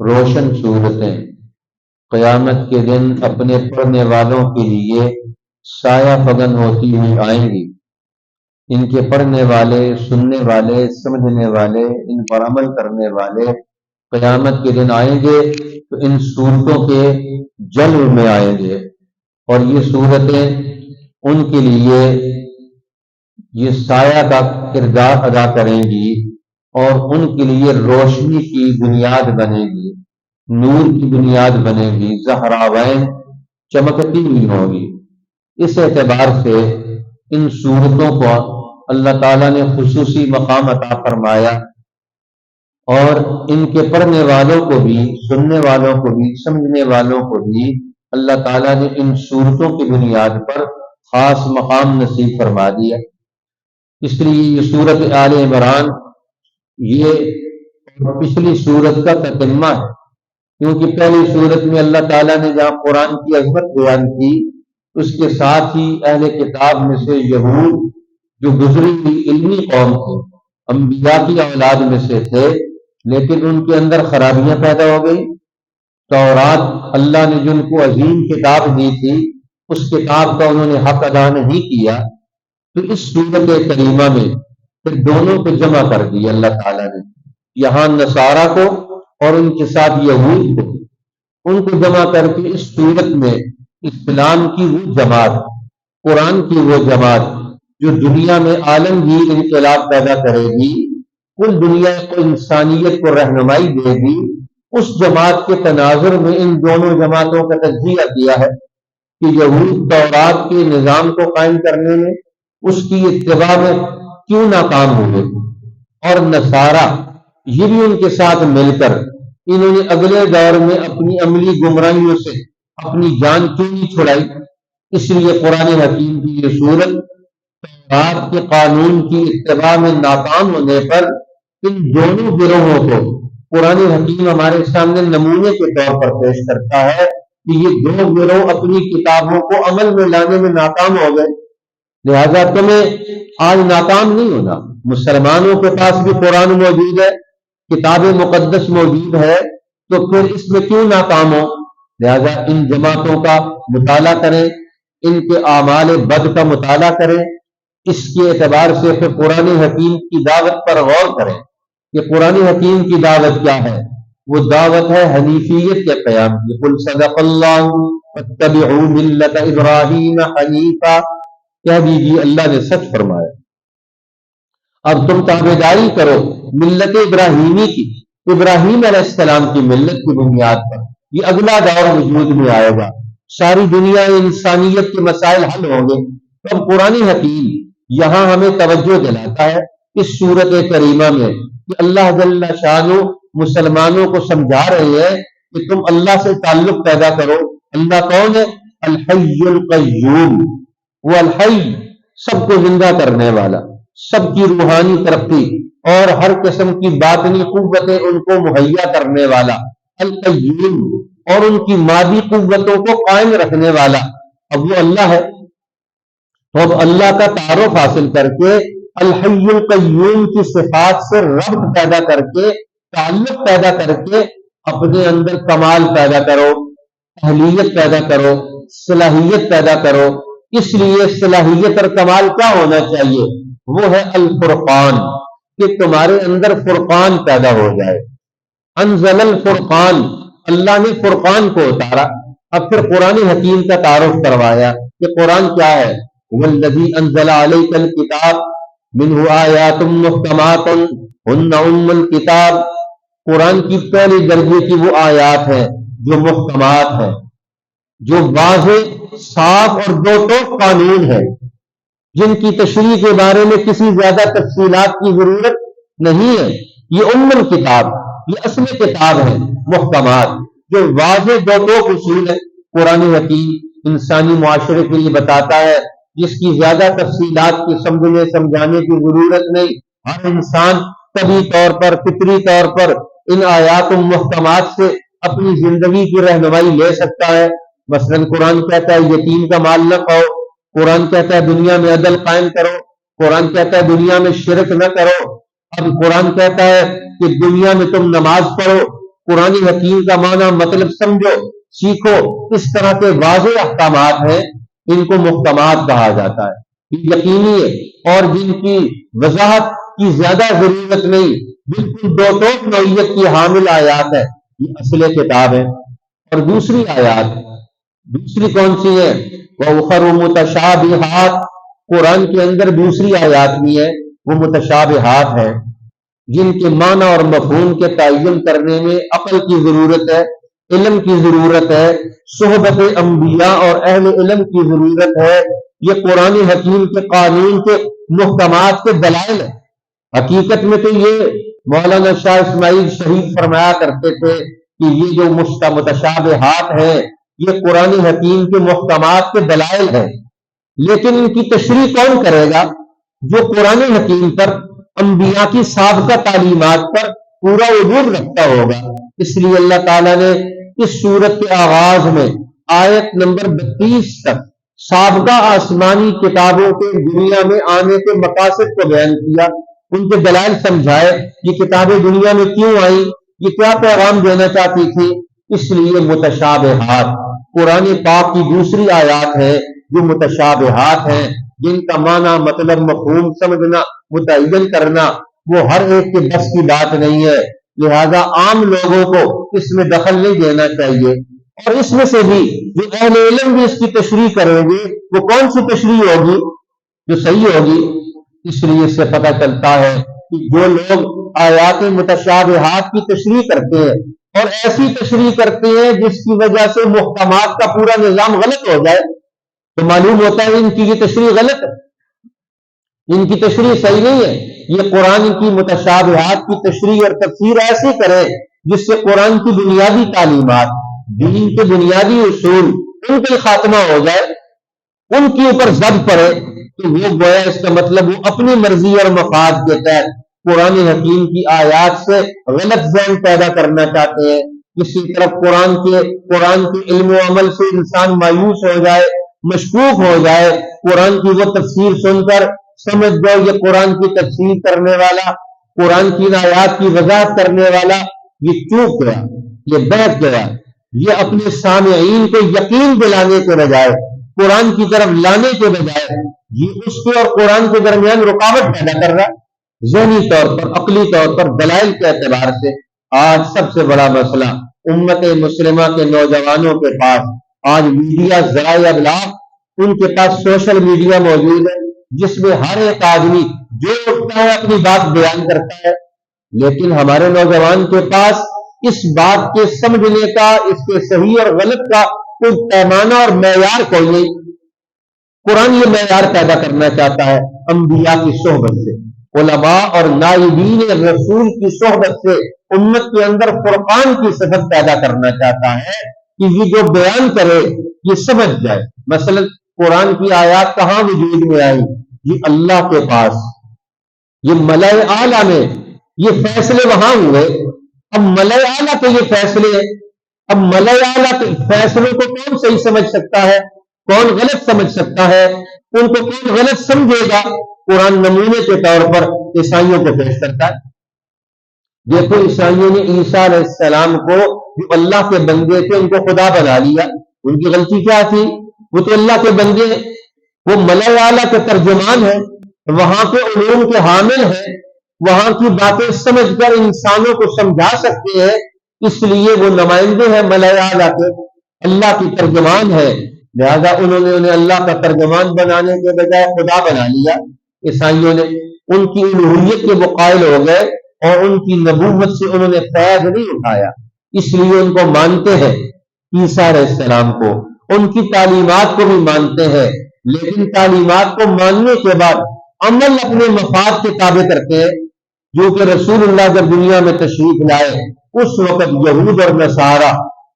روشن صورتیں قیامت کے دن اپنے پڑھنے والوں کے لیے سایہ فگن ہوتی ہوئی آئیں گی۔ ان کے پڑھنے والے، سننے والے، سمجھنے والے، ان پر عمل کرنے والے قیامت کے دن آئیں گے تو ان صورتوں کے جلو میں آئیں گے، اور یہ صورتیں ان کے لیے یہ سایہ کا کردار ادا کریں گی اور ان کے لیے روشنی کی بنیاد بنے گی، نور کی بنیاد بنے گی، زہراوین چمکتی ہوئی ہوگی۔ اس اعتبار سے ان صورتوں کو اللہ تعالیٰ نے خصوصی مقام عطا فرمایا، اور ان کے پڑھنے والوں کو بھی، سننے والوں کو بھی، سمجھنے والوں کو بھی اللہ تعالیٰ نے ان صورتوں کی بنیاد پر خاص مقام نصیب فرما دیا۔ اس لیے یہ سورت آل عمران یہ پچھلی سورت کا تتمہ ہے، کیونکہ پہلی سورت میں اللہ تعالیٰ نے جہاں قرآن کی عظمت بیان کی، اس کے ساتھ ہی اہل کتاب میں سے یہود جو گزری ہوئی علمی قوم تھے، انبیاء کی اولاد میں سے تھے، لیکن ان کے اندر خرابیاں پیدا ہو گئی۔ تورات اللہ نے جن کو عظیم کتاب دی تھی، اس کتاب کا انہوں نے حق ادا نہیں کیا، تو اس سورت کریمہ میں پھر دونوں کو جمع کر دیا اللہ تعالیٰ نے، یہاں نصارہ کو اور ان کے ساتھ یہود کو، ان کو جمع کر کے اس سورت میں اسلام کی وہ جماعت، قرآن کی وہ جماعت جو دنیا میں عالمگیر انقلاب پیدا کرے گی، کل دنیا کو، انسانیت کو رہنمائی دے گی، اس جماعت کے تناظر میں ان دونوں جماعتوں کا تجزیہ کیا ہے کہ یہود تورات کے نظام کو قائم کرنے میں، اس کی اتباع میں کیوں ناکام ہوئے، اور نصارہ یہ بھی ان کے ساتھ مل کر انہوں نے اگلے دور میں اپنی عملی گمراہیوں سے اپنی جان کیوں نہیں چھڑائی۔ اس لیے قرآن حکیم کی یہ صورت تورات کے قانون کی اتباع میں ناکام ہونے پر ان دونوں گروہوں کو قرآن حکیم ہمارے سامنے نمونے کے طور پر پیش کرتا ہے کہ یہ دو گروہ اپنی کتابوں کو عمل میں لانے میں ناکام ہو گئے، لہذا تمہیں آج ناکام نہیں ہونا۔ مسلمانوں کے پاس بھی قرآن موجود ہے، کتاب مقدس موجود ہے، تو پھر اس میں کیوں ناکام ہو؟ لہذا ان جماعتوں کا مطالعہ کریں، ان کے اعمال بد کا مطالعہ کریں، اس کے اعتبار سے پھر قرآن حکیم کی دعوت پر غور کریں کہ قرآن حکیم کی دعوت کیا ہے۔ وہ دعوت ہے حنیفیت کے قیام کی۔ قل صدق اللہ فاتبعوا ملت ابراہیم حنیفا، کہہ دیجیے اللہ نے سچ فرمایا، اب تم تابعداری کرو ملت ابراہیمی کی، ابراہیم علیہ السلام کی ملت کی بنیاد پر۔ یہ اگلا دور وجود میں آئے گا، ساری دنیا انسانیت کے مسائل حل ہوں گے۔ تب قرآن حکیم یہاں ہمیں توجہ دلاتا ہے اس سورت کریمہ میں کہ اللہ جل شانہ مسلمانوں کو سمجھا رہے ہیں کہ تم اللہ سے تعلق پیدا کرو۔ اللہ کون ہے؟ الحی القیوم، وہ الحی، سب کو زندہ کرنے والا، سب کی روحانی ترقی اور ہر قسم کی باطنی قوتیں ان کو مہیا کرنے والا، القیوم، اور ان کی مادی قوتوں کو قائم رکھنے والا، اب وہ اللہ ہے۔ تو اب اللہ کا تعارف حاصل کر کے الحی القیوم کی صفات سے ربط پیدا کر کے، تعلق پیدا کر کے اپنے اندر کمال پیدا کرو، اہلیت پیدا کرو، صلاحیت پیدا کرو۔ اس لیے صلاحیت اور کمال کیا ہونا چاہیے؟ وہ ہے الفرقان، کہ تمہارے اندر فرقان پیدا ہو جائے۔ انزل الفرقان، اللہ نے فرقان کو اتارا۔ اب پھر قرآن حکیم کا تعارف کروایا کہ قرآن کیا ہے۔ والذی انزل علیک الکتاب منہ آیات محکمات ہن ام الکتاب، قرآن کی پہلی درجے کی وہ آیات ہیں جو محکمات ہیں، جو واضح، صاف اور دو ٹوک قانون ہے، جن کی تشریح کے بارے میں کسی زیادہ تفصیلات کی ضرورت نہیں ہے۔ یہ ام الکتاب، یہ اصل کتاب ہے، محکمات، جو واضح دو ٹوک اصول ہے۔ قرآن حکیم انسانی معاشرے کے لیے بتاتا ہے، جس کی زیادہ تفصیلات کی سمجھنے سمجھانے کی ضرورت نہیں۔ ہر انسان طبی طور پر، فطری طور پر ان آیات و محکمات سے اپنی زندگی کی رہنمائی لے سکتا ہے۔ مثلا قرآن کہتا ہے یتیم کا مال نہ کھاؤ، قرآن کہتا ہے دنیا میں عدل قائم کرو، قرآن کہتا ہے دنیا میں شرک نہ کرو، اب قرآن کہتا ہے کہ دنیا میں تم نماز پڑھو، قرآن حکیم کا معنی مطلب سمجھو، سیکھو، اس طرح کے واضح احکامات ہیں، ان کو محکمات کہا جاتا ہے، یقینی ہے، اور جن کی وضاحت کی زیادہ ضرورت نہیں، بالکل دو ٹوک نوعیت کی حامل آیات ہے، یہ اصل کتاب ہے۔ اور دوسری آیات، دوسری کون سی ہے؟ وَأُخَرُ مُتَشَابِهَاتٌ، قرآن کے اندر دوسری آیات بھی ہے، وہ متشابہات ہیں، جن کے معنی اور مفہوم کے تعین کرنے میں عقل کی ضرورت ہے، علم کی ضرورت ہے، صحبت انبیاء اور اہل علم کی ضرورت ہے۔ یہ قرآن حکیم کے قانون کے محکمات کے دلائل ہیں۔ حقیقت میں تو یہ مولانا شاہ اسماعیل شہید فرمایا کرتے تھے کہ یہ جو متشابہات ہیں یہ قرآن حکیم کے محکمات کے دلائل ہیں، لیکن ان کی تشریح کون کرے گا؟ جو قرآن حکیم پر، انبیاء کی سابقہ تعلیمات پر پورا وجود رکھتا ہوگا۔ اس لیے اللہ تعالیٰ نے اس سورت کے آغاز میں آیت نمبر 32 تک سابقہ آسمانی کتابوں کے دنیا میں آنے کے مقاصد کو بیان کیا، ان کے دلائل سمجھائے، یہ کتابیں دنیا میں کیوں آئیں، یہ کیا پیغام دینا چاہتی تھی۔ اس لیے متشابہات قرآن پاک کی دوسری آیات ہے جو متشابہات ہیں، جن کا معنی مطلب مفہوم سمجھنا، متعین کرنا وہ ہر ایک کے بس کی بات نہیں ہے، لہذا عام لوگوں کو اس میں دخل نہیں دینا چاہیے۔ اور اس میں سے بھی جو اہل علم بھی اس کی تشریح کریں گے، وہ کون سی تشریح ہوگی جو صحیح ہوگی؟ اس لیے اس سے پتہ چلتا ہے کہ جو لوگ آیات متشابہات کی تشریح کرتے ہیں اور ایسی تشریح کرتے ہیں جس کی وجہ سے محکمات کا پورا نظام غلط ہو جائے، تو معلوم ہوتا ہے ان کی یہ تشریح غلط ہے، ان کی تشریح صحیح نہیں ہے۔ یہ قرآن کی متشابہات کی تشریح اور تفسیر ایسی کرے جس سے قرآن کی بنیادی تعلیمات، دین کے بنیادی اصول، ان کا خاتمہ ہو جائے، ان کے اوپر زد پڑے، تو وہ گویا اس کا مطلب وہ اپنی مرضی اور مفاد کے تحت قرآن حکیم کی آیات سے غلط ذہن پیدا کرنا چاہتے ہیں۔ کسی طرف قرآن کے علم و عمل سے انسان مایوس ہو جائے، مشکوک ہو جائے، قرآن کی وہ تفسیر سن کر سمجھ جاؤ یہ قرآن کی تفسیر کرنے والا، قرآن کی آیات کی وضاحت کرنے والا یہ چوک گیا، یہ بیٹھ گیا، یہ اپنے سامعین کو یقین دلانے کے بجائے، قرآن کی طرف لانے کے بجائے، یہ اس کے اور قرآن کے درمیان رکاوٹ پیدا کر رہا۔ ذہنی طور پر، عقلی طور پر، دلائل کے اعتبار سے آج سب سے بڑا مسئلہ امت مسلمہ کے نوجوانوں کے پاس آج میڈیا، ذرائع ابلاغ، ان کے پاس سوشل میڈیا موجود ہے جس میں ہر ایک آدمی جو اٹھتا ہے اپنی بات بیان کرتا ہے، لیکن ہمارے نوجوان کے پاس اس بات کے سمجھنے کا، اس کے صحیح اور غلط کا کوئی پیمانہ اور معیار کوئی نہیں۔ قرآن یہ معیار پیدا کرنا چاہتا ہے انبیاء کی صحبت سے، علماء اور نائبین رسول کی صحبت سے امت کے اندر فرقان کی صفت پیدا کرنا چاہتا ہے کہ یہ جو بیان کرے یہ سمجھ جائے۔ مثلا قرآن کی آیات کہاں وجود میں آئی؟ یہ اللہ کے پاس، یہ ملائے اعلیٰ میں یہ فیصلے وہاں ہوئے۔ اب ملائے اعلیٰ کے یہ فیصلے ہیں، اب ملائے اعلیٰ کے فیصلوں کو کون صحیح سمجھ سکتا ہے، کون غلط سمجھ سکتا ہے، ان کو کون غلط سمجھے گا؟ قرآن نمونے کے طور پر عیسائیوں کو پیش کرتا ہے۔ دیکھو عیسائیوں نے عیسیٰ علیہ السلام کو جو اللہ کے بندے تھے ان کو خدا بنا لیا۔ ان کی غلطی کیا تھی؟ وہ تو اللہ کے بندے ہیں، وہ ملائے اعلیٰ کے ترجمان ہیں، وہاں کے علوم کے حامل ہیں، وہاں کی باتیں سمجھ کر انسانوں کو سمجھا سکتے ہیں، اس لیے وہ نمائندے ہیں ملائے اعلیٰ کے، اللہ کی ترجمان ہے، لہذا انہوں نے انہیں اللہ کا ترجمان بنانے کے بجائے خدا بنا لیا۔ عیسائیوں نے ان کی الوہیت کے وہ قائل ہو گئے اور ان کی نبوت سے انہوں نے فیض نہیں اٹھایا، اس لیے ان کو مانتے ہیں عیسیٰ علیہ السلام کو، ان کی تعلیمات کو بھی مانتے ہیں، لیکن تعلیمات کو ماننے کے بعد عمل اپنے مفاد کے تابع کرتے ہیں۔ جو کہ رسول اللہ جب دنیا میں تشریف لائے اس وقت یہود اور نصارہ،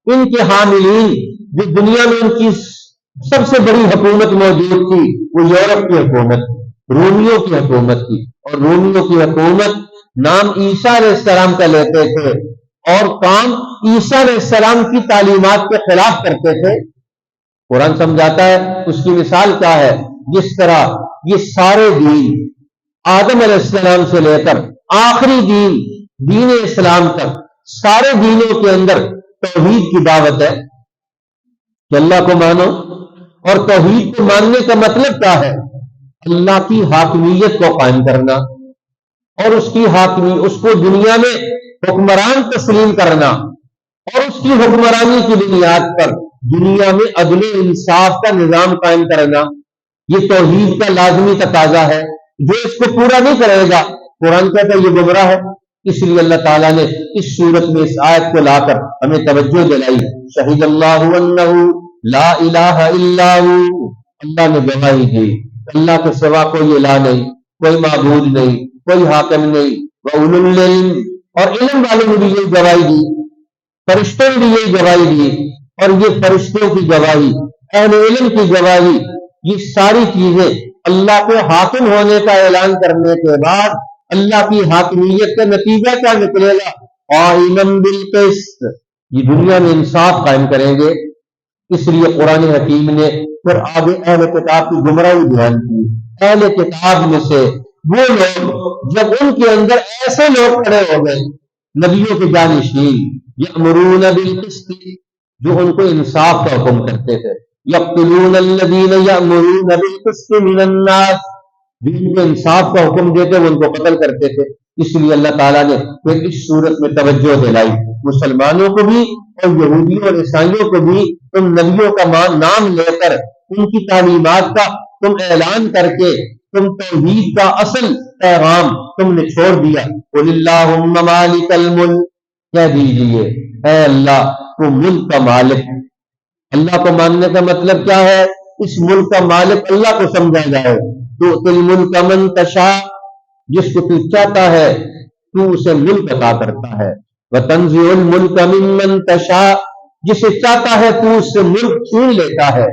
ان کے حاملین، جو دنیا میں ان کی سب سے بڑی حکومت موجود تھی وہ یورپ کی حکومت، رومیوں کی حکومت تھی، اور رومیوں کی حکومت نام عیسیٰ علیہ السلام کا لیتے تھے اور کام عیسیٰ علیہ السلام کی تعلیمات کے خلاف کرتے تھے۔ قرآن سمجھاتا ہے اس کی مثال کیا ہے، جس طرح یہ سارے دین آدم علیہ السلام سے لے کر آخری دین اسلام تک سارے دینوں کے اندر توحید کی دعوت ہے کہ اللہ کو مانو، اور توحید کو ماننے کا مطلب کیا ہے؟ اللہ کی حاکمیت کو قائم کرنا، اور اس کو دنیا میں حکمران تسلیم کرنا، اور اس کی حکمرانی کی بنیاد پر دنیا میں عدل و انصاف کا نظام قائم کرنا۔ یہ توحید کا لازمی تقاضا ہے۔ جو اس کو پورا نہیں کرے گا، قرآن کہتا ہے یہ گمراہ ہے۔ اس لیے اللہ تعالیٰ نے اس صورت میں اس آیت کو لا کر ہمیں توجہ دلائی، شہید اللہ انہ لا الہ الا ہو، اللہ نے گواہی دی اللہ کے سوا کوئی الہ نہیں، کوئی معبود نہیں، کوئی حاکم نہیں، وَأُولُو الْعِلْمِ، اور علم والوں نے بھی یہی گواہی دی، فرشتوں نے بھی یہی گواہی دی، اور یہ فرشتوں کی گواہی، اہل علم کی گواہی، یہ ساری چیزیں اللہ کے حاکم ہونے کا اعلان کرنے کے بعد اللہ کی حاکمیت کا نتیجہ کیا نکلے گا؟ قائما بالقسط، یہ دنیا میں انصاف قائم کریں گے۔ اس لیے قرآن حکیم نے پھر آگے اہل کتاب کی گمراہی بیان کی۔ اہل کتاب میں سے وہ لوگ جب ان کے اندر ایسے لوگ کھڑے ہو گئے، نبیوں کے جانشین، یأمرون بالقسط، جو ان کو انصاف کا حکم کرتے تھے، یقتلون الذین یأمرون بالقسط من الناس، جن کو انصاف کا حکم دیتے وہ ان کو قتل کرتے تھے۔ اس لیے اللہ تعالیٰ نے پھر اس صورت میں توجہ دلائی مسلمانوں کو بھی اور یہودیوں اور عیسائیوں کو بھی، تم نبیوں کا نام لے کر ان کی تعلیمات کا تم اعلان کر کے تم توحید کا اصل پیغام تم نے چھوڑ دیا۔ قل اللہم مالک الملک، کہہ دیجئے اے اللہ تو ملک کا مالک ہے۔ اللہ کو ماننے کا مطلب کیا ہے؟ اس ملک کا مالک اللہ کو سمجھا جائے۔ تو الملک من تشاء، جس کو تو چاہتا ہے تو اسے ملک عطا کرتا ہے۔ وتنزع الملک ممن تشاء، جسے چاہتا ہے تو اس سے ملک چھین لیتا ہے۔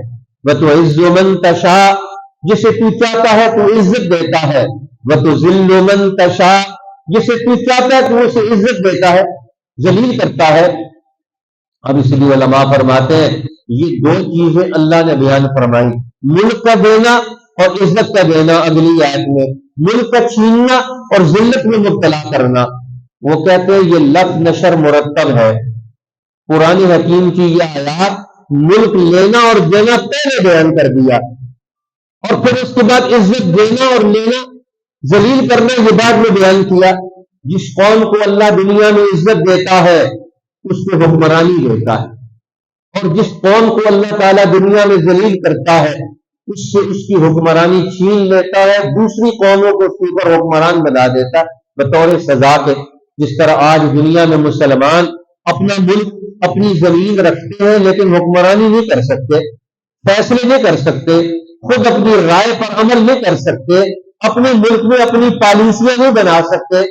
وتعز من تشاء، جسے تو چاہتا ہے تو عزت دیتا ہے۔ وتذل من تشاء، جسے تو چاہتا ہے تو اسے عزت دیتا ہے، ذلیل کرتا ہے۔ اب اس لیے علماء فرماتے ہیں یہ دو چیزیں اللہ نے بیان فرمائی، ملک کا دینا اور عزت کا دینا۔ اگلی آیت میں ملک کا چھیننا اور ذلت میں مبتلا کرنا۔ وہ کہتے ہیں یہ لفظ نشر مرتب ہے، قرآن حکیم کی یہ آیات ملک لینا اور دینا پہلے بیان کر دیا، اور پھر اس کے بعد عزت دینا اور لینا، ذلیل کرنا یہ بعد میں بیان کیا۔ جس قوم کو اللہ دنیا میں عزت دیتا ہے اس کو حکمرانی دیتا ہے، اور جس قوم کو اللہ تعالیٰ دنیا میں ذلیل کرتا ہے اس سے اس کی حکمرانی چھین لیتا ہے، دوسری قوموں کو اس کے اوپر حکمران بنا دیتا ہے بطور سزا کے۔ جس طرح آج دنیا میں مسلمان اپنا ملک، اپنی زمین رکھتے ہیں لیکن حکمرانی نہیں کر سکتے، فیصلے نہیں کر سکتے، خود اپنی رائے پر عمل نہیں کر سکتے، اپنے ملک میں اپنی پالیسیاں نہیں بنا سکتے۔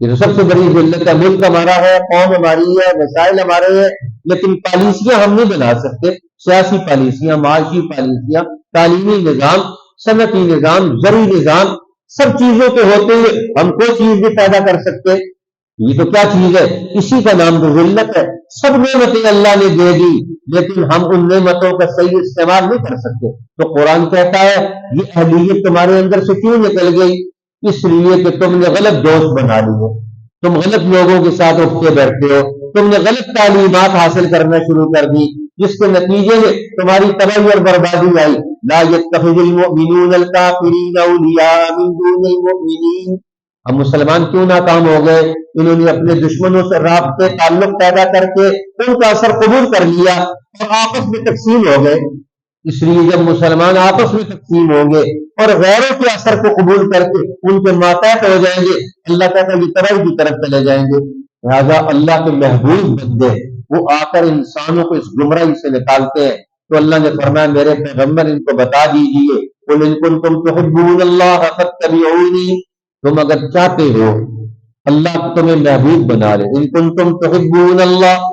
یہ تو سب سے بڑی ذلت ہے۔ ملک ہمارا ہے، قوم ہماری ہے، مسائل ہمارے ہیں، لیکن پالیسیاں ہم نہیں بنا سکتے، سیاسی پالیسیاں، معاشی پالیسیاں، تعلیمی نظام، صنعتی نظام، زرعی نظام، سب چیزوں کے ہوتے ہوئے ہم کوئی چیز نہیں پیدا کر سکتے۔ یہ تو کیا چیز ہے؟ اسی کا نام تو ذلت ہے۔ سب نعمتیں اللہ نے دے دی لیکن ہم ان نعمتوں کا صحیح استعمال نہیں کر سکتے۔ تو قرآن کہتا ہے یہ اہلیت تمہارے اندر سے کیوں نکل گئی؟ اس لیے کہ تم نے غلط دوست بنا لیے، تم غلط لوگوں کے ساتھ اٹھتے بیٹھتے ہو، تم نے غلط تعلیمات حاصل کرنا شروع کر دی، جس کے نتیجے میں تمہاری تباہی اور بربادی آئی۔ لا يتخذ المؤمنون الكافرین اولیاء من دون المؤمنین۔ اب مسلمان کیوں ناکام ہو گئے؟ انہوں نے اپنے دشمنوں سے رابطے تعلق پیدا کر کے ان کا اثر قبول کر لیا اور آپس میں تقسیم ہو گئے۔ اس لیے جب مسلمان آپس میں تقسیم ہوں گے اور غیروں کے اثر کو قبول کر کے ان کے ماتحت ہو جائیں گے، اللہ تعالیٰ کی طرف کی طرف چلے جائیں گے۔ لہٰذا اللہ کے محبوب بندے وہ آ کر انسانوں کو اس گمراہی سے نکالتے ہیں۔ تو اللہ نے فرمایا میرے پیغمبر ان کو بتا دیجئے قل ان کنتم تحبون اللہ فاتبعونی، تم اگر چاہتے ہو اللہ تمہیں محبوب بنا لے، ان کنتم تحبون اللہ،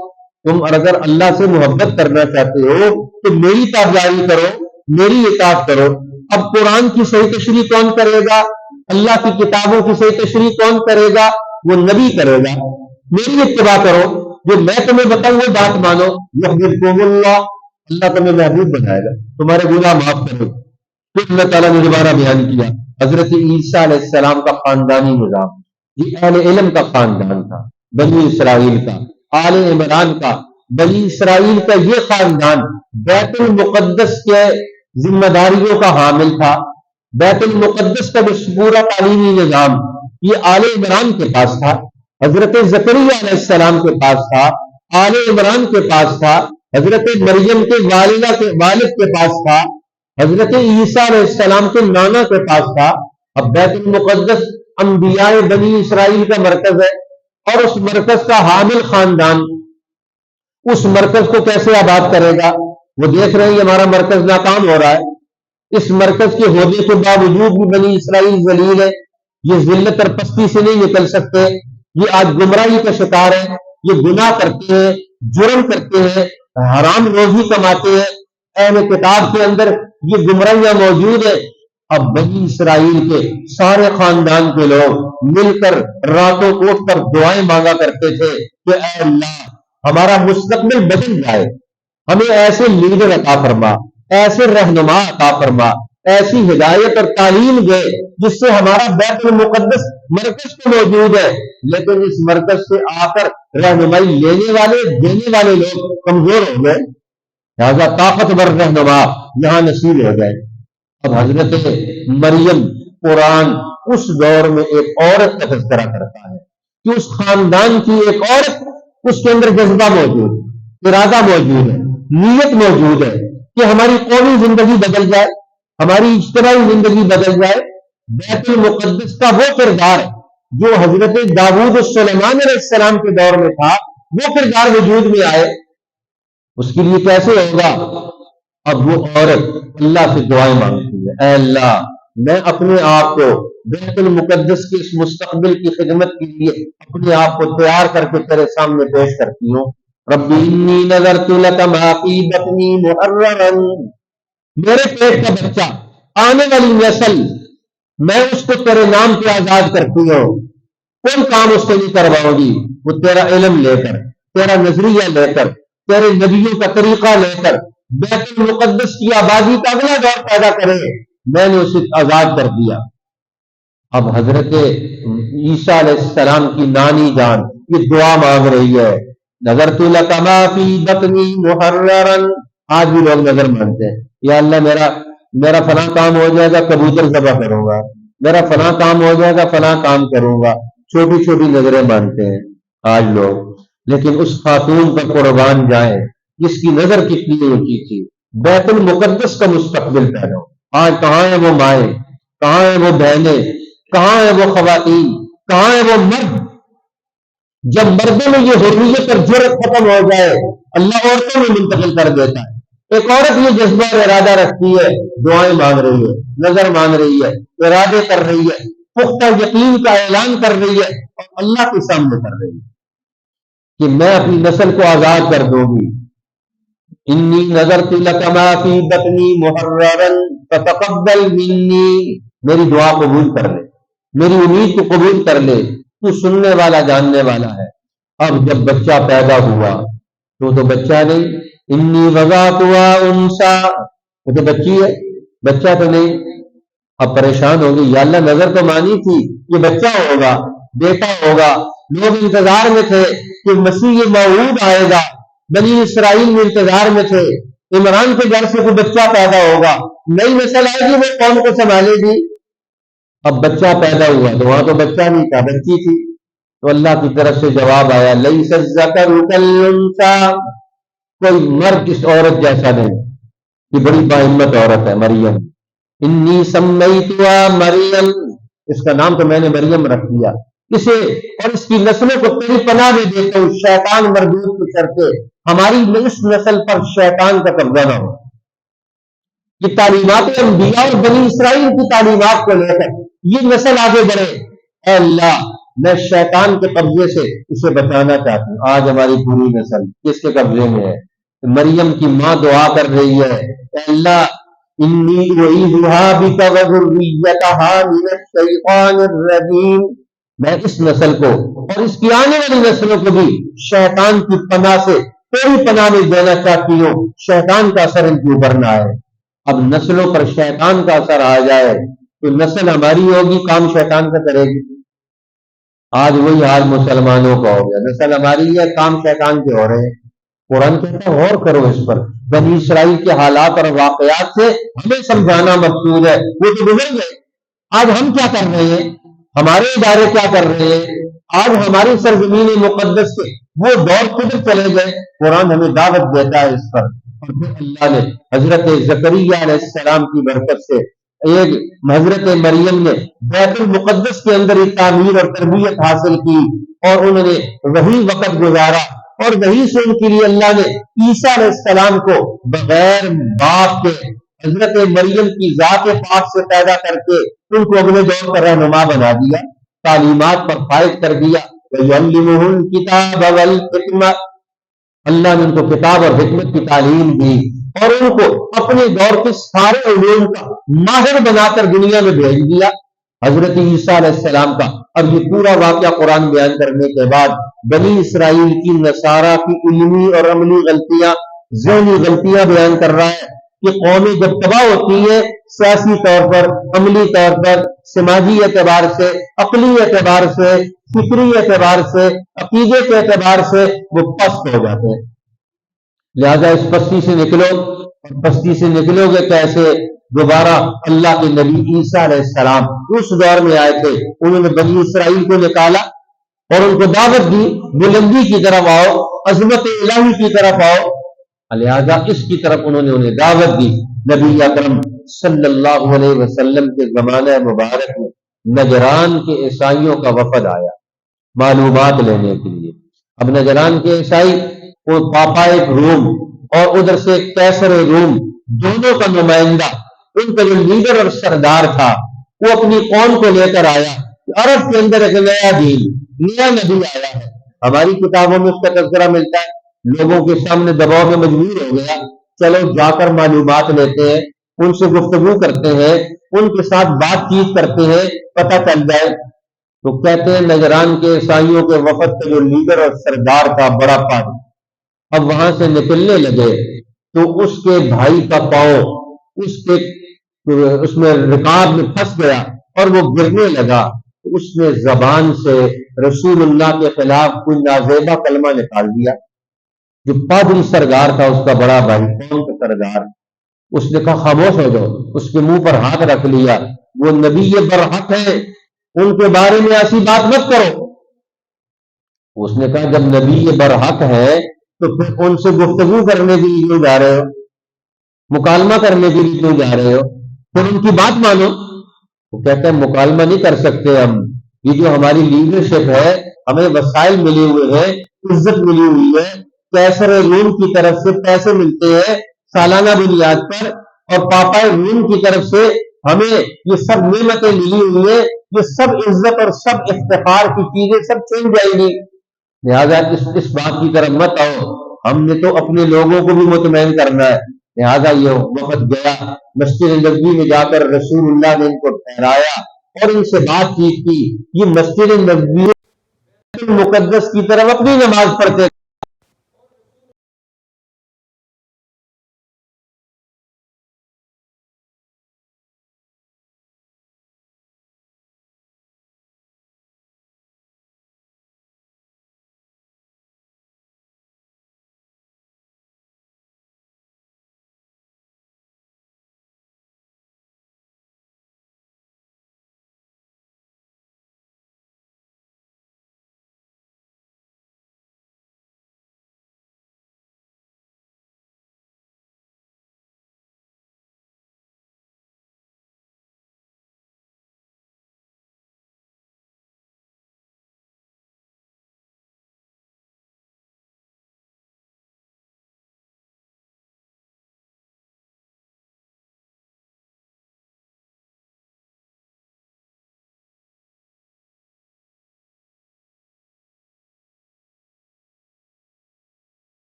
تم اگر اللہ سے محبت کرنا چاہتے ہو تو میری تابعداری کرو، میری اطاعت کرو۔ اب قرآن کی صحیح تشریح کون کرے گا؟ اللہ کی کتابوں کی صحیح تشریح کون کرے گا؟ وہ نبی کرے گا۔ میری اتباع کرو، جو میں تمہیں بتاؤں وہ بات مانو۔ یحببکم اللہ، اللہ تمہیں محبوب بنائے گا، تمہارے گناہ معاف کرے گا۔ پھر اللہ تعالیٰ نے دوبارہ بیان کیا حضرت عیسیٰ علیہ السلام کا خاندانی نظام، یہ اہل علم کا خاندان تھا، بنی اسرائیل کا، آل عمران کا، بنی اسرائیل کا یہ خاندان بیت المقدس کے ذمہ داریوں کا حامل تھا۔ بیت المقدس کا پورا تعلیمی نظام یہ آل عمران کے پاس تھا، حضرت زکریا علیہ السلام کے پاس تھا، آل عمران کے پاس تھا، حضرت مریم کے والد کے پاس تھا، حضرت عیسیٰ علیہ السلام کے نانا کے پاس تھا۔ اب بیت المقدس انبیاء بنی اسرائیل کا مرکز ہے، اور اس مرکز کا حامل خاندان اس مرکز کو کیسے آباد کرے گا؟ وہ دیکھ رہے ہیں یہ ہمارا مرکز ناکام ہو رہا ہے، اس مرکز کے ہونے کے باوجود بھی بنی اسرائیل ذلیل ہے، یہ ذلت اور پستی سے نہیں نکل سکتے، یہ آج گمراہی کا شکار ہے، یہ گناہ کرتے ہیں، جرم کرتے ہیں، حرام روزی کماتے ہیں، اہل کتاب کے اندر یہ گمراہیاں موجود ہیں۔ اب بنی اسرائیل کے سارے خاندان کے لوگ مل کر راتوں کو اٹھ کر دعائیں مانگا کرتے تھے کہ اے اللہ ہمارا مستقبل بدل جائے، ہمیں ایسے لیڈر عطا فرما، ایسے رہنما عطا فرما، ایسی ہدایت اور تعلیم دے جس سے ہمارا بیت المقدس مرکز تو موجود ہے لیکن اس مرکز سے آ کر رہنمائی لینے والے دینے والے لوگ کمزور ہو گئے، لہذا طاقتور رہنما یہاں نصیب ہو گئے۔ اب حضرت مریم قرآن اس دور میں ایک عورت کا تذکرہ کرتا ہے کہ اس خاندان کی ایک عورت، اس کے اندر جذبہ موجود ہے، ارادہ موجود ہے، نیت موجود ہے کہ ہماری قومی زندگی بدل جائے، ہماری اجتماعی زندگی بدل جائے۔ بیت المقدس کا وہ کردار جو حضرت داؤد سلیمان علیہ السلام کے دور میں تھا، وہ کردار وجود میں آئے، اس کے لیے کیسے ہوگا؟ اب وہ عورت اللہ سے دعائیں مانگتی ہے، اے اللہ میں اپنے آپ کو بیت المقدس کے اس مستقبل کی خدمت کے لیے اپنے آپ کو تیار کر کے تیرے سامنے پیش کرتی ہوں۔ رب انی نذرت لک ما فی بطنی محررا، میرے پیٹ کا بچہ، آنے والی نسل، میں اس کو تیرے نام پہ آزاد کرتی ہوں، کوئی کام اس کو نہیں کرواؤں گی، وہ تیرا علم لے کر، تیرا نظریہ لے کر، تیرے نبیوں کا طریقہ لے کر بیت المقدس کی آبادی کا اگلا دور پیدا کرے، میں نے اسے آزاد کر دیا۔ اب حضرت عیسیٰ علیہ السلام کی نانی جان یہ دعا مانگ رہی ہے، نذرت لک ما فی بطنی محررا، آج بھی لوگ نظر مانتے ہیں، یا اللہ میرا فلاں کام ہو جائے گا کبوتر ذبح کروں گا، میرا فلاں کام ہو جائے گا فلاں کام کروں گا، چھوٹی چھوٹی نظریں مانتے ہیں آج لوگ۔ لیکن اس خاتون پر قربان جائیں جس کی نظر کتنی اونچی تھی، بیت المقدس کا مستقبل پیدا ہو۔ آج کہاں ہیں وہ مائیں، کہاں ہیں وہ بہنیں، کہاں ہیں وہ خواتین، کہاں ہیں وہ مرد؟ جب مردوں میں یہ حریت اور جرأت ختم ہو جائے اللہ عورتوں میں منتقل کر دیتا ہے۔ ایک عورت یہ جذبہ اور ارادہ رکھتی ہے، دعائیں مانگ رہی ہے، نظر مانگ رہی ہے، ارادے کر رہی ہے، پختہ یقین کا اعلان کر رہی ہے اور اللہ کے سامنے کر رہی ہے کہ میں اپنی نسل کو آزاد کر دوں گی۔ انی نذرت لک ما فی بطنی محررا فتقبل منی، میری دعا قبول کر لے، میری امید کو قبول کر لے، تو سننے والا جاننے والا ہے۔ اب جب بچہ پیدا ہوا تو بچہ نہیں، انی وضعتها انثی، وہ تو بچی ہے، بچہ تو نہیں۔ اب پریشان ہو گئی، یا اللہ نظر تو مانی تھی یہ بچہ ہوگا، بیٹا ہوگا، لوگ انتظار میں تھے کہ مسیح موعود آئے گا، بنی اسرائیل میں انتظار میں تھے عمران کے گھر سے کوئی بچہ پیدا ہوگا، نئی نسل آئے گی، وہ قوم کو سنبھالے گی۔ اب بچہ پیدا ہوا تو وہاں تو بچہ نہیں تھا، بچی تھی، تو اللہ کی طرف سے جواب آیا لیس الذکر کالانثی، کوئی مرد اس عورت جیسا نہیں، یہ بڑی باہمت عورت ہے مریم۔ انی سمیتها مریم، اس کا نام تو میں نے مریم رکھ دیا، اسے اور اس کی نسلوں کو تیری پناہ میں دیتا ہوں، شیطان مردود کی شرطے ہماری اس نسل پر شیطان کا قبضہ نہ ہو۔ یہ تعلیمات انبیاء اور بنی اسرائیل کی تعلیمات کو لے کر یہ نسل آگے بڑھے۔ اے اللہ میں شیطان کے قبضے سے اسے بچانا چاہتا ہوں۔ آج ہماری پوری نسل کس کے قبضے میں ہے؟ مریم کی ماں دعا کر رہی ہے، اے اللہ انی اعیذها بک وذریتها من الشیطان الرجیم، میں اس نسل کو اور اس کی آنے والی نسلوں کو بھی شیطان کی پناہ سے تیری پناہ میں دینا چاہتی ہوں، شیطان کا اثر ان کے اوپر نہ آئے۔ اب نسلوں پر شیطان کا اثر آ جائے تو نسل ہماری ہوگی، کام شیطان کا کرے گی۔ آج وہی حال مسلمانوں کا ہو گیا، نسل ہماری ہے، کام شیطان کے ہو رہے ہیں۔ قرآن کہتا ہے غور کرو اس پر، بنی اسرائیل کے حالات اور واقعات سے ہمیں سمجھانا مقصود ہے، وہ تو گزر گئے، آج ہم کیا کر رہے ہیں، ہمارے ادارے کیا کر رہے ہیں، آج ہماری سرزمین مقدس سے وہ دور کدھر چلے گئے۔ قرآن ہمیں دعوت دیتا ہے اس پر، اور پھر اللہ نے حضرت زکریا علیہ السلام کی برکت سے ایک حضرت مریم نے بیت المقدس کے اندر ایک تعمیر اور تربیت حاصل کی، اور انہوں نے وہی وقت گزارا، اور وہی سے ان کے لیے اللہ نے عیسیٰ علیہ السلام کو بغیر باپ کے حضرت مریم کی ذات پاک سے پیدا کر کے ان کو اگلے دور کا رہنما بنا دیا، تعلیمات پر فائز کر دیا۔ وَيُعَلِّمُهُ الْكِتَابَ وَالْحِكْمَةَ، اللہ نے ان کو کتاب اور حکمت کی تعلیم دی، اور ان کو اپنے دور کے سارے علوم کا ماہر بنا کر دنیا میں بھیج دیا، حضرت عیسیٰ علیہ السلام کا۔ اب یہ پورا واقعہ قرآن بیان کرنے کے بعد بنی اسرائیل کی نصارہ کی علمی اور عملی غلطیاں، ذہنی غلطیاں بیان کر رہا ہے کہ قومیں جب تباہ ہوتی ہے سیاسی طور پر، عملی طور پر، سماجی اعتبار سے، عقلی اعتبار سے، فکری اعتبار سے، عقیدے کے اعتبار سے، وہ پست ہو جاتے ہیں۔ لہذا اس پستی سے نکلو، اور پستی سے نکلو گے کیسے؟ دوبارہ اللہ کے نبی عیسیٰ علیہ السلام اس دور میں آئے تھے، انہوں نے بنی اسرائیل کو نکالا اور ان کو دعوت دی، بلندی کی طرف آؤ، عظمت الہی کی طرف آؤ۔ لہذا اس کی طرف انہوں نے انہیں دعوت دی۔ نبی اکرم صلی اللہ علیہ وسلم کے زمانہ مبارک میں نجران کے عیسائیوں کا وفد آیا معلومات لینے کے لیے۔ اب نجران کے عیسائی، وہ پاپائے روم اور ادھر سے کیسر روم، دونوں کا نمائندہ، ان کا جو لیڈر اور سردار تھا، وہ اپنی قوم کو لے کر آیا، عرب کے اندر ایک نیا دین، نیا نبی آیا ہے۔ ہماری کتابوں میں اس کا تذکرہ ملتا ہے، لوگوں کے سامنے دباؤ میں مجبور ہو گیا، چلو جا کر معلومات لیتے ہیں، ان سے گفتگو کرتے ہیں، ان کے ساتھ بات چیت کرتے ہیں، پتہ چل جائے۔ تو کہتے ہیں نجران کے عیسائیوں کے وفد کا جو لیڈر اور سردار تھا، بڑا پادری، اب وہاں سے نکلنے لگے تو اس کے بھائی کا پاؤں اس میں رکاب میں پھنس گیا اور وہ گرنے لگا، تو اس نے زبان سے رسول اللہ کے خلاف کوئی نازیبا کلمہ نکال دیا۔ جو پادری سردار تھا، اس کا بڑا بھائی، قوم کا سردار، اس نے کہا خاموش ہو جاؤ، اس کے منہ پر ہاتھ رکھ لیا، وہ نبی برحق ہے، ان کے بارے میں ایسی بات مت کرو۔ اس نے کہا جب نبی برحق ہے تو پھر ان سے گفتگو کرنے کے لیے کیوں جا رہے ہو، مکالمہ کرنے کے لیے کیوں جا رہے ہو، پھر ان کی بات مانو۔ وہ کہتا ہے مکالمہ نہیں کر سکتے ہم، یہ جو ہماری لیڈرشپ ہے، ہمیں وسائل ملے ہوئے ہیں، عزت ملی ہوئی ہے، کیسر روم کی طرف سے پیسے ملتے ہیں سالانہ بنیاد پر، اور پاپا روم کی طرف سے ہمیں یہ سب نعمتیں ملی ہوئی ہیں، یہ سب عزت اور سب افتخار کی چیزیں سب چھن جائیں گی، لہذا اس بات کی طرف مت آؤ، ہم نے تو اپنے لوگوں کو بھی مطمئن کرنا ہے۔ لہذا یہ وقت گیا، مسجد نبوی میں جا کر رسول اللہ نے ان کو ٹھہرایا اور ان سے بات چیت کی۔ یہ مسجد نبوی مقدس کی طرف اپنی نماز پڑھتے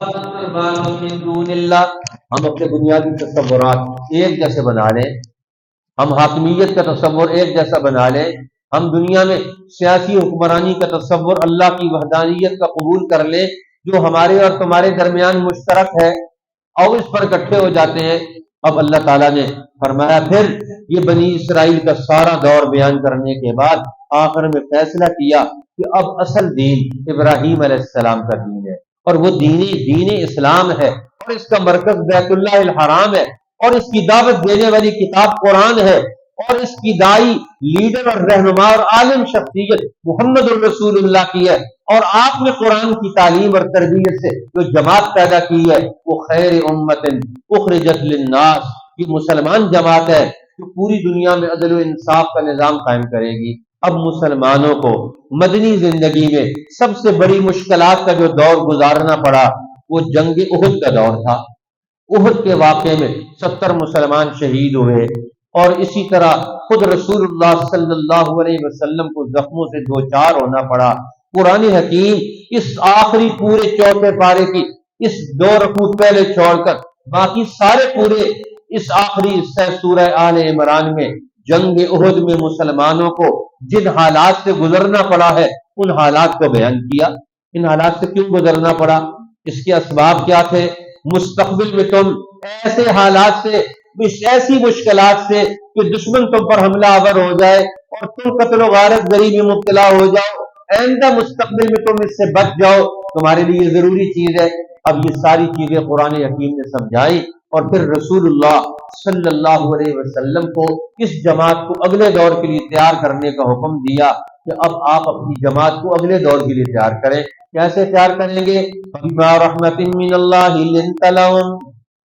من دون اللہ، ہم اپنے بنیادی تصورات ایک جیسے بنا لیں، ہم حاکمیت کا تصور ایک جیسا بنا لیں، ہم دنیا میں سیاسی حکمرانی کا تصور اللہ کی وحدانیت کا قبول کر لیں جو ہمارے اور تمہارے درمیان مشترک ہے، اور اس پر اکٹھے ہو جاتے ہیں۔ اب اللہ تعالیٰ نے فرمایا پھر یہ بنی اسرائیل کا سارا دور بیان کرنے کے بعد آخر میں فیصلہ کیا کہ اب اصل دین ابراہیم علیہ السلام کا دین ہے، اور وہ دین اسلام ہے، اور اس کا مرکز بیت اللہ الحرام ہے، اور اس کی دعوت دینے والی کتاب قرآن ہے، اور اس کی دائی لیڈر اور رہنما اور عالم شخصیت محمد الرسول اللہ کی ہے، اور آپ نے قرآن کی تعلیم اور تربیت سے جو جماعت پیدا کی ہے وہ خیر امت اخرجت للناس، یہ مسلمان جماعت ہے جو پوری دنیا میں عدل و انصاف کا نظام قائم کرے گی۔ اب مسلمانوں کو مدنی زندگی میں سب سے بڑی مشکلات کا جو دور گزارنا پڑا وہ جنگ احد کا دور تھا۔ احد کے واقعے میں 70 مسلمان شہید ہوئے، اور اسی طرح خود رسول اللہ صلی اللہ علیہ وسلم کو زخموں سے دوچار ہونا پڑا۔ قرآن حکیم اس آخری پورے چوتھے پارے کی اس 2 رکوع پہلے چھوڑ کر باقی سارے پورے اس آخری حصہ سورہ آل عمران میں جنگ احد میں مسلمانوں کو جن حالات سے گزرنا پڑا ہے ان حالات کو بیان کیا۔ ان حالات سے کیوں گزرنا پڑا، اس کے اسباب کیا تھے، مستقبل میں تم ایسے حالات سے، ایسی مشکلات سے کہ دشمن تم پر حملہ آور ہو جائے اور تم قتل و غارت گری میں مبتلا ہو جاؤ، آئندہ مستقبل میں تم اس سے بچ جاؤ، تمہارے لیے یہ ضروری چیز ہے۔ اب یہ ساری چیزیں قرآن حکیم نے سمجھائی، اور پھر رسول اللہ صلی اللہ علیہ وسلم کو اس جماعت کو اگلے دور کے لیے تیار کرنے کا حکم دیا کہ اب آپ اپنی جماعت کو اگلے دور کے لیے تیار کریں۔ کیسے تیار کریں گے؟ فَبِمَا رَحْمَةٍ مِّنَ اللَّهِ لِنتَ لَهُمْ،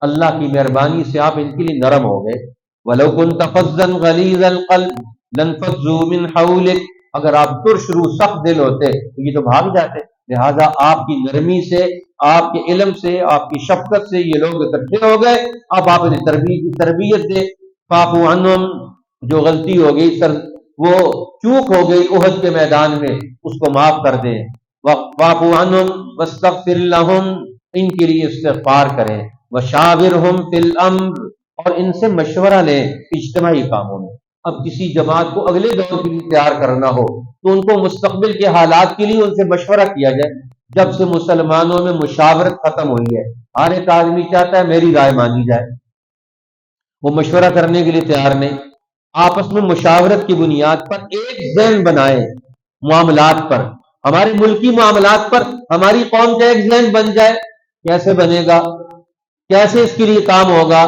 اللہ کی مہربانی سے آپ ان کے لیے نرم ہو گئے۔ وَلَوْ كُنْتَ فَظًّا غَلِيظَ الْقَلْبِ لَانفَضُّوا مِنْ حَوْلِكَ، اگر آپ ترش روح سخت دل ہوتے تو یہ تو بھاگ جاتے، لہذا آپ کی نرمی سے، آپ کے علم سے، آپ کی شفقت سے یہ لوگ اکٹھے ہو گئے۔ اب آپ انہیں تربیت دے۔ فَاعْفُ عَنْهُمْ، جو غلطی ہو گئی، وہ چوک ہو گئی احد کے میدان میں، اس کو معاف کر دیں۔ وَاعْفُ عَنْهُمْ وَاسْتَغْفِرْ لَهُمْ، ان کے لیے استغفار کریں۔ وَشَاوِرْهُمْ فِي الْأَمْرِ، اور ان سے مشورہ لیں اجتماعی کاموں میں۔ اب کسی جماعت کو اگلے دور کے لیے تیار کرنا ہو تو ان کو مستقبل کے حالات کے لیے ان سے مشورہ کیا جائے۔ جب سے مسلمانوں میں مشاورت ختم ہوئی ہے، ہر ایک آدمی چاہتا ہے میری رائے مانی جائے، وہ مشورہ کرنے کے لیے تیار نہیں۔ آپس میں مشاورت کی بنیاد پر ایک ذہن بنائے، معاملات پر، ہمارے ملکی معاملات پر ہماری قوم کا ایک ذہن بن جائے۔ کیسے بنے گا، کیسے اس کے لیے کام ہوگا،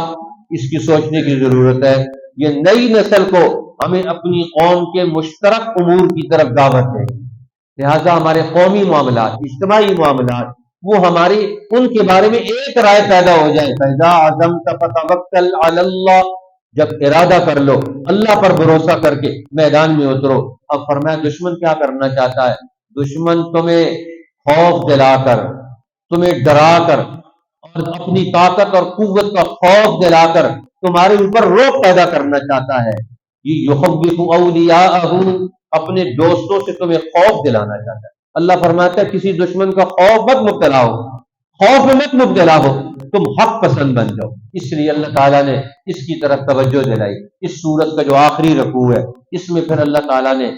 اس کی سوچنے کی ضرورت ہے۔ یہ نئی نسل کو ہمیں اپنی قوم کے مشترک امور کی طرف دعوت ہے، لہذا ہمارے قومی معاملات، اجتماعی معاملات، وہ ہماری ان کے بارے میں ایک رائے پیدا ہو جائے۔ فَإِذَا عَزَمْتَ فَتَوَكَّلْ عَلَى اللَّهِ، جب ارادہ کر لو اللہ پر بھروسہ کر کے میدان میں اترو۔ اب فرمایا دشمن کیا کرنا چاہتا ہے، دشمن تمہیں خوف دلا کر، تمہیں ڈرا کر، اور اپنی طاقت اور قوت کا خوف دلا کر تمہارے اوپر روک پیدا کرنا چاہتا ہے۔ یہ یخوف اولیاءہ، اپنے دوستوں سے تمہیں خوف دلانا چاہتا ہے۔ اللہ فرماتا ہے کسی دشمن کا خوف مت مبتلا ہو، خوف میں مت مبتلا ہو، تم حق پسند بن جاؤ۔ اس لیے اللہ تعالیٰ نے اس کی طرف توجہ دلائی۔ اس سورت کا جو آخری رکوع ہے اس میں پھر اللہ تعالیٰ نے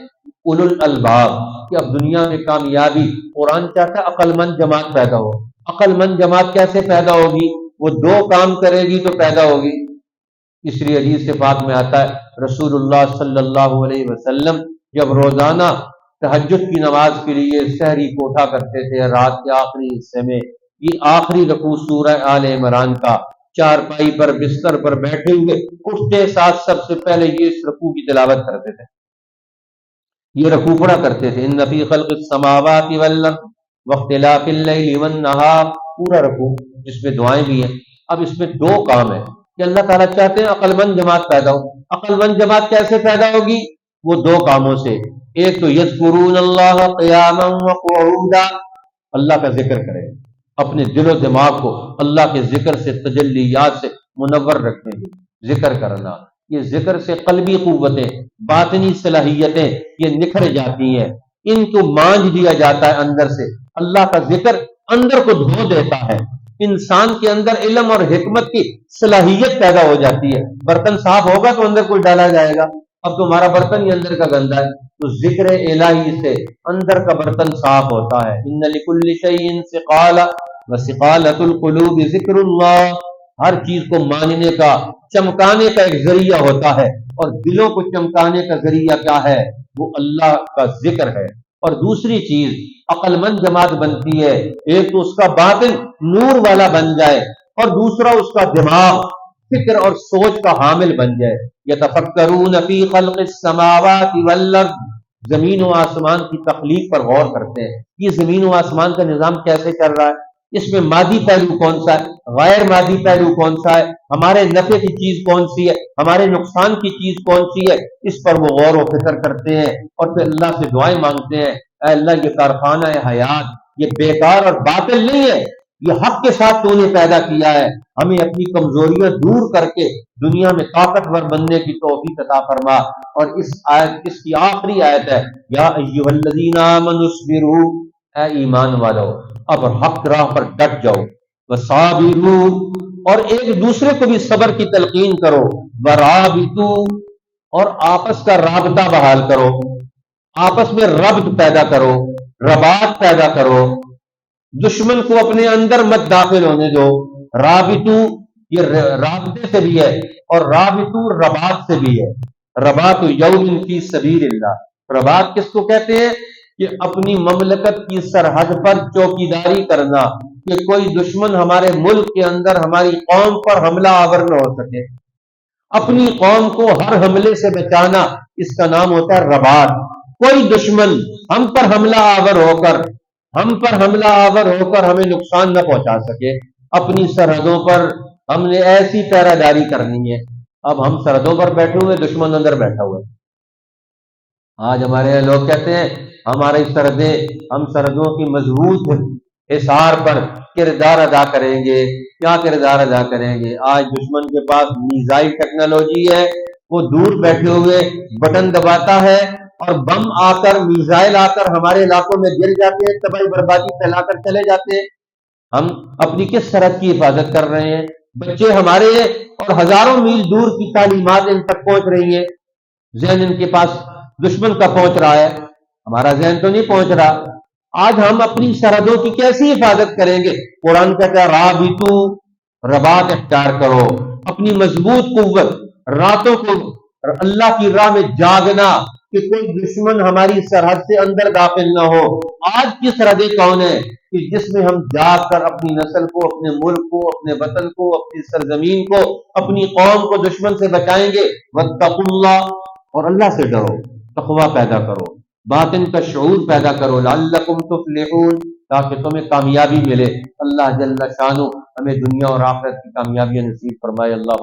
اولو الالباب کہ اب دنیا میں کامیابی، قرآن چاہتا ہے عقل مند جماعت پیدا ہو۔ عقل مند جماعت کیسے پیدا ہوگی؟ وہ 2 کام کرے گی تو پیدا ہوگی۔ اس لیے حدیث پاک میں آتا ہے رسول اللہ صلی اللہ علیہ وسلم جب روزانہ تہجد کی نماز کے لیے سحری کو اٹھا کرتے تھے رات کے آخری حصے میں، یہ آخری رکوع سورہ آل عمران کا، چارپائی پر بستر پر بیٹھے ہوئے اٹھتے ساتھ سب سے پہلے یہ اس رکوع کی تلاوت کرتے تھے، یہ رکوع پڑھا کرتے تھے۔ ان فی خلق السماوات والارض واختلاف اللیل والنہار، پورا رکوع جس میں دعائیں بھی ہیں۔ اب اس میں 2 کام ہیں کہ اللہ تعالیٰ چاہتے ہیں عقل مند جماعت پیدا ہو۔ عقل مند جماعت کیسے پیدا ہوگی؟ وہ 2 کاموں سے، ایک تو یذکرون اللہ قیاما وقعودا، اللہ کا ذکر کریں، اپنے دل و دماغ کو اللہ کے ذکر سے، تجلیات سے منور رکھیں گے۔ ذکر کرنا، یہ ذکر سے قلبی قوتیں، باطنی صلاحیتیں یہ نکھر جاتی ہیں، ان کو مانج دیا جاتا ہے اندر سے۔ اللہ کا ذکر اندر کو دھو دیتا ہے. انسان کے اندر علم اور حکمت کی صلاحیت پیدا ہو جاتی ہے. برتن صاف ہوگا تو اندر کچھ ڈالا جائے گا. اب تمہارا برتن ہی اندر کا گندا ہے تو ذکر الہی سے اندر کا برتن صاف ہوتا ہے. ان لکل شیء سقالا وسقالۃ القلوب ذکر اللہ. ہر چیز کو ماننے کا چمکانے کا ایک ذریعہ ہوتا ہے, اور دلوں کو چمکانے کا ذریعہ کیا ہے؟ وہ اللہ کا ذکر ہے. اور دوسری چیز عقل مند جماعت بنتی ہے, ایک تو اس کا باطن نور والا بن جائے, اور دوسرا اس کا دماغ فکر اور سوچ کا حامل بن جائے. یتفکرون فی خلق السماوات والارض, زمین و آسمان کی تخلیق پر غور کرتے ہیں. یہ زمین و آسمان کا نظام کیسے چل رہا ہے, اس میں مادی پہلو کون سا ہے, غیر مادی پہلو کون سا ہے, ہمارے نفع کی چیز کون سی ہے, ہمارے نقصان کی چیز کون سی ہے, اس پر وہ غور و فکر کرتے ہیں. اور پھر اللہ سے دعائیں مانگتے ہیں, اے اللہ یہ کارخانہ حیات یہ بیکار اور باطل نہیں ہے, یہ حق کے ساتھ تو نے پیدا کیا ہے, ہمیں اپنی کمزوریاں دور کر کے دنیا میں طاقتور بننے کی توفیق عطا فرما. اور اس کی آخری آیت ہے, یا ایھا الذین آمنوا اصبروا, اے ایمان والو اب حق راہ پر ڈٹ جاؤ. وصابروا, اور ایک دوسرے کو بھی صبر کی تلقین کرو. ورابطوا, اور آپس کا رابطہ بحال کرو, آپس میں ربط پیدا کرو, رباط پیدا کرو. دشمن کو اپنے اندر مت داخل ہونے دو. رابطو یہ رابطے سے بھی ہے, اور رابطو رباط سے بھی ہے. رباط یوم فی سبیل اللہ, رباط کس کو کہتے ہیں؟ کہ اپنی مملکت کی سرحد پر چوکیداری کرنا, کہ کوئی دشمن ہمارے ملک کے اندر ہماری قوم پر حملہ آور نہ ہو سکے. اپنی قوم کو ہر حملے سے بچانا, اس کا نام ہوتا ہے رباط. کوئی دشمن ہم پر حملہ آور ہو کر ہمیں نقصان نہ پہنچا سکے. اپنی سرحدوں پر ہم نے ایسی پہرہ داری کرنی ہے. اب ہم سرحدوں پر بیٹھے ہوئے, دشمن اندر بیٹھا ہوا ہے. آج ہمارے یہاں لوگ کہتے ہیں ہماری سرحدیں, ہم سرحدوں کی مضبوط حصار پر کردار ادا کریں گے. کیا کردار ادا کریں گے؟ آج دشمن کے پاس میزائل ٹیکنالوجی ہے, وہ دور بیٹھے ہوئے بٹن دباتا ہے اور بم آ کر, میزائل آ کر ہمارے علاقوں میں گر جاتے ہیں, تباہی بربادی پھیلا کر چلے جاتے ہیں. ہم اپنی کس سرحد کی حفاظت کر رہے ہیں؟ بچے ہمارے اور ہزاروں میل دور کی تعلیمات ان تک پہنچ رہی ہیں, ذہن ان کے پاس دشمن کا پہنچ رہا ہے, ہمارا ذہن تو نہیں پہنچ رہا. آج ہم اپنی سرحدوں کی کیسی حفاظت کریں گے؟ قرآن کہتا ہے رابطو, رباط اختیار کرو, اپنی مضبوط قوت, راتوں کو اللہ کی راہ میں جاگنا, کہ کوئی دشمن ہماری سرحد سے اندر داخل نہ ہو. آج کی سرحدیں کون ہیں کہ جس میں ہم جاگ کر اپنی نسل کو, اپنے ملک کو, اپنے وطن کو, اپنی سرزمین کو, اپنی قوم کو دشمن سے بچائیں گے. واتقوا اللہ, اور اللہ سے ڈرو, تقویٰ پیدا کرو, باطن کا شعور پیدا کرو. لعلکم تفلحون, تاکہ تمہیں کامیابی ملے. اللہ جل شانہ ہمیں دنیا اور آخرت کی کامیابی نصیب فرمائے. اللہ